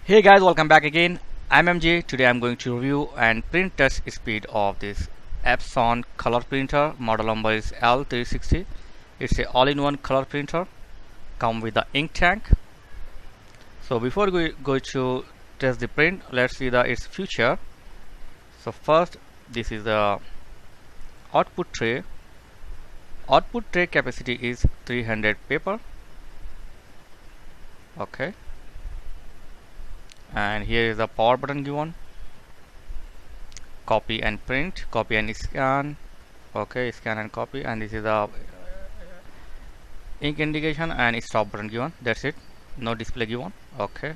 Hey guys, welcome back again. I'm MJ. Today I'm going to review and print test speed of this Epson color printer. Model number is L360. It's a all-in-one color printer. Come with the ink tank. So before we go to test the print, let's see its feature. So first, this is the output tray. Output tray capacity is 300 paper. Okay. And here is the power button given. Copy and print, copy and scan. Okay, scan and copy, and this is the ink indication and stop button given. That's it. No display given. Okay,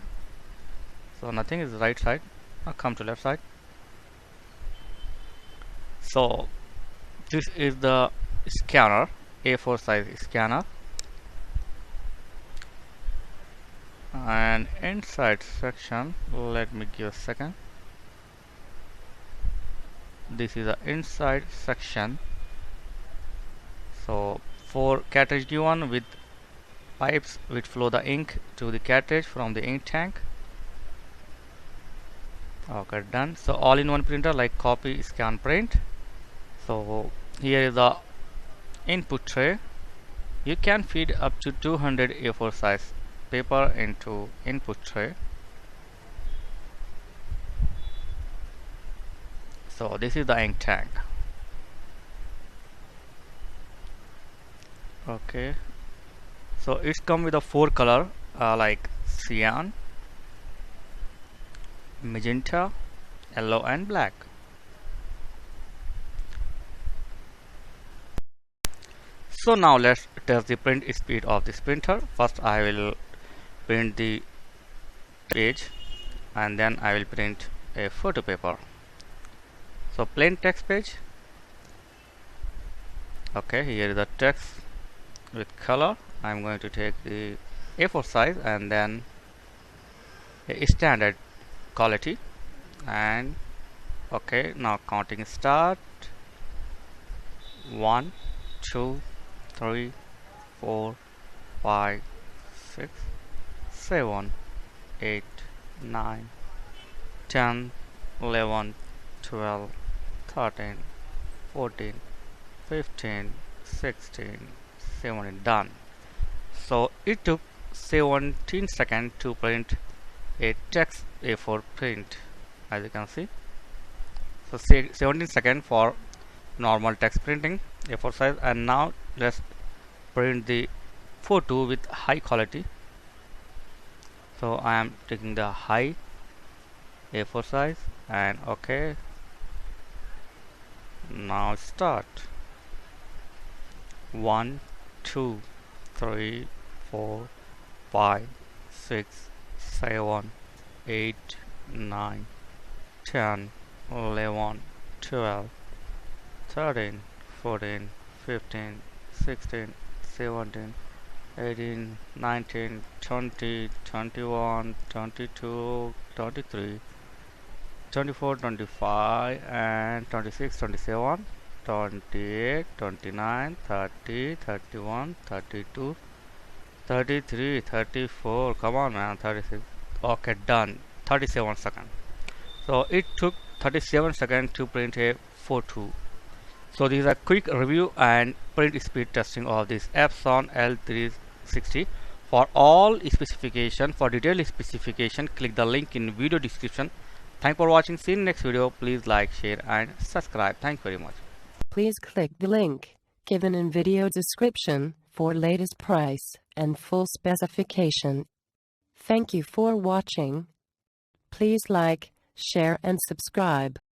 so nothing is right side. Now come to left side. So this is the scanner, A4 size scanner, and inside section, let me give a second. This is the inside section. So 4 cartridge given with pipes which flow the ink to the cartridge from the ink tank. Okay, done. So all-in-one printer like copy, scan, print. So here is the input tray. You can feed up to 200 A4 size paper into input tray. So this is the ink tank. Okay, so it's come with a 4 color like cyan, magenta, yellow and black. So now let's test the print speed of this printer. First I will print the page and then I will print a photo paper. So plain text page. Okay, here is the text with color. I'm going to take the A4 size and then a standard quality, and okay, now counting start. 1 2 3 4 5 6 7 8 9 10 11 12 13 14 15 16 17. Done. So it took 17 seconds to print a text A4 print, as you can see. So 17 seconds for normal text printing A4 size, and now let's print the photo with high quality. So I am taking the high A4 size and okay, now start. 1 2 3 4 5 6 7 8 9 10 11 12 13 14 15 16 17 18 19 20 21 22 23 24 25 and 26 27 28 29 30 31 32 33 34. Come on man, 36. Okay, done. 37 seconds. So it took 37 seconds to print a photo. So this is a quick review and print speed testing of this Epson L360. For all specification, for detailed specification, click the link in video description. Thanks for watching. See you in next video. Please like, share and subscribe. Thank you very much. Please click the link given in video description for latest price and full specification. Thank you for watching. Please like, share and subscribe.